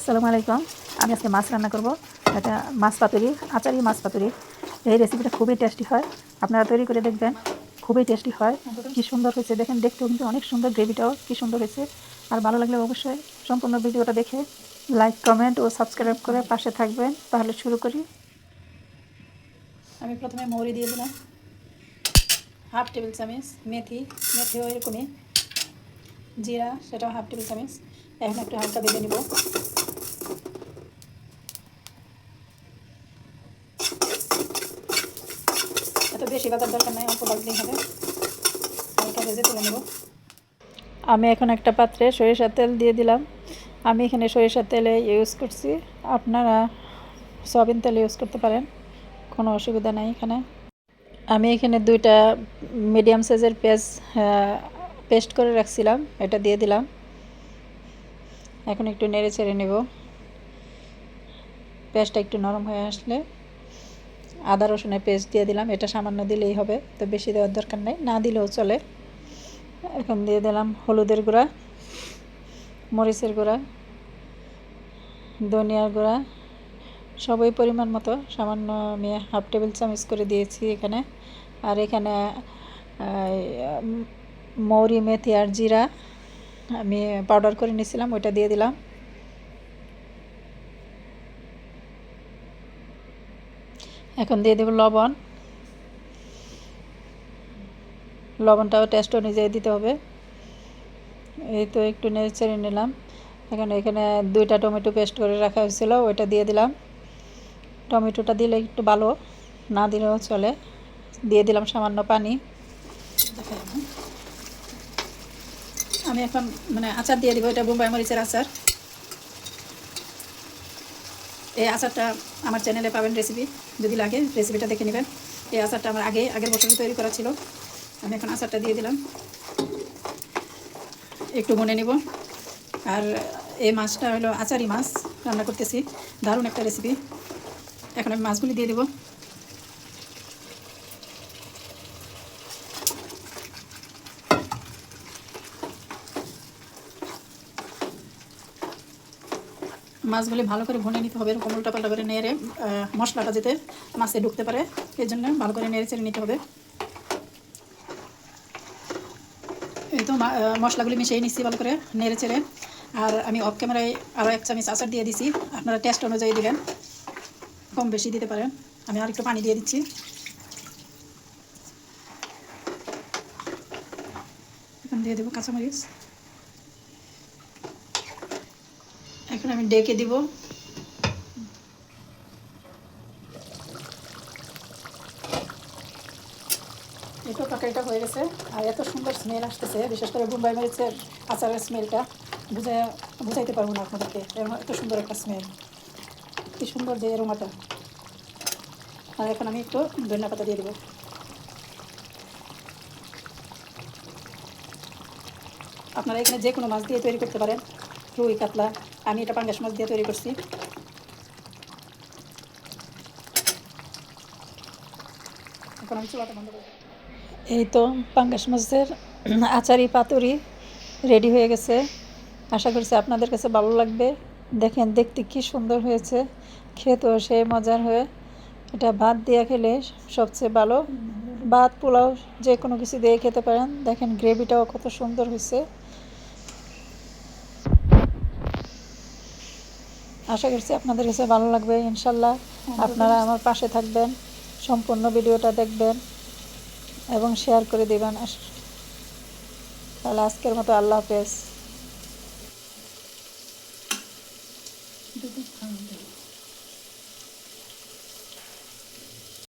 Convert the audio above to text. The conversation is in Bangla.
আসসালামু আলাইকুম। আমি আজকে মাছ রান্না করব। এটা মাছ পাতুরি, আচারি মাছ পাতুরি। এই রেসিপিটা খুবই টেস্টি হয়, আপনারা তৈরি করে দেখবেন, খুবই টেস্টি হয়। কি সুন্দর হয়েছে দেখেন, দেখতেও কিন্তু অনেক সুন্দর, গ্রেভিটাও কি সুন্দর হয়েছে। আর ভালো লাগলে অবশ্যই সম্পূর্ণ ভিডিওটা দেখে লাইক, কমেন্ট ও সাবস্ক্রাইব করে পাশে থাকবেন। তাহলে শুরু করি। আমি প্রথমে মৌরি দিয়ে দিলাম, হাফ টেবিল চামচ মেথিও এরকমই, জিরা সেটাও হাফ টেবিল চামচ। এখন একটু হালকা ভেজে নিব। এত বেশি বাজার দরকার নাই, অল্প ভাজলেই হবে। হালকা ভেজে তুলে নেব। আমি এখন একটা পাত্রে সরিষার তেল দিয়ে দিলাম। আমি এখানে সরিষার তেলে ইউজ করছি, আপনারা সয়াবিন তেল ইউজ করতে পারেন, কোনো অসুবিধা নাই। এখানে আমি এখানে 2টা মিডিয়াম সাইজের পেঁয়াজ পেস্ট করে রাখছিলাম, এটা দিয়ে দিলাম। এখন একটু নেড়ে চেড়ে নেব। পেঁয়াজটা একটু নরম হয়ে আসলে আদা রসুনের পেস্ট দিয়ে দিলাম। এটা সামান্য দিলেই হবে, তো বেশি দেওয়ার দরকার নেই, না দিলেও চলে। এখন দিয়ে দিলাম হলুদের গুঁড়া, মরিচের গুঁড়া, ধনিয়ার গুঁড়া, সবই পরিমাণ মতো। সামান্য আমি হাফ টেবিল চামচ করে দিয়েছি এখানে। আর এখানে মৌরি, মেথি আর জিরা আমি পাউডার করে নিয়েছিলাম, ওইটা দিয়ে দিলাম। এখন দিয়ে দেব লবণ। লবণটাও টেস্ট অনুযায়ী দিতে হবে। এই তো একটু নেড়ে চেড়ে নিলাম। এখন এখানে 2টা টমেটো পেস্ট করে রাখা হয়েছিল, ওইটা দিয়ে দিলাম। টমেটোটা দিলে একটু ভালো, না দিলেও চলে। দিয়ে দিলাম সামান্য পানি। আমি এখন আচার দিয়ে দিব, এটা বোম্বাই মরিচের আচার। এই আচারটা আমার চ্যানেলে পাবেন, রেসিপি যদি লাগে রেসিপিটা দেখে নেবেন। এই আচারটা আমার আগের বছরই তৈরি করা ছিল। আমি এখন আচারটা দিয়ে দিলাম, একটু মনে নিব। আর এই মাছটা হলো আচারি মাছ রান্না করতেছি, দারুণ একটা রেসিপি। এখন আমি মাছগুলি দিয়ে দেব। মাছগুলি ভালো করে ভুনে নিতে হবে, এরকম উল্টা পাল্টা করে নেড়ে, মশলাটা যাতে মাছে ঢুকতে পারে এই জন্য ভালো করে নেড়ে চেড়ে নিতে হবে। এই তো মশলাগুলি মিশিয়ে নিচ্ছি ভালো করে নেড়ে চেড়ে। আর আমি অফ ক্যামেরায় আরও 1 চামচ আচার দিয়ে দিছি, আপনারা টেস্ট অনুযায়ী দিবেন, কম বেশি দিতে পারেন। আমি আর একটু পানি দিয়ে দিচ্ছি। এখন দিয়ে দেবো কাঁচামরিচ। এখন আমি ডেকে দিব। এই তো তরকারিটা হয়ে গেছে। আর এত সুন্দর স্মেল আসতেছে, বিশেষ করে বোম্বাই মরিচের আচারের স্মেলটা বুঝাইতে পারবো না আপনাদেরকে, এত সুন্দর একটা স্মেল, কি সুন্দর যে এরোমাটা। আর এখন আমি একটু ধনিয়া পাতা দিয়ে দেবো। আপনারা এখানে যে কোনো মাছ দিয়ে তৈরি করতে পারেন, রুই, কাতলা। আমি এটা পাঙ্গাস মাছ দিয়ে তৈরি করছি। এখন আমি চুলাটা বন্ধ করব। এই তো পাঙ্গাস মাছের আচারি পাতুরি রেডি হয়ে গেছে। আশা করছি আপনাদের কাছে ভালো লাগবে। দেখেন দেখতে কি সুন্দর হয়েছে, খেতেও সেই মজার হয়ে। এটা ভাত দিয়ে খেলে সবচেয়ে ভালো, ভাত পোলাও যে কোনো কিছু দিয়ে খেতে পারেন। দেখেন গ্রেভিটাও কত সুন্দর হয়েছে। আশা করছি আপনাদের কাছে ভালো লাগবে ইনশাল্লাহ। আপনারা আমার পাশে থাকবেন, সম্পূর্ণ ভিডিওটা দেখবেন এবং শেয়ার করে দেবেন। তাহলে আজকের মতো আল্লাহ হাফেজ।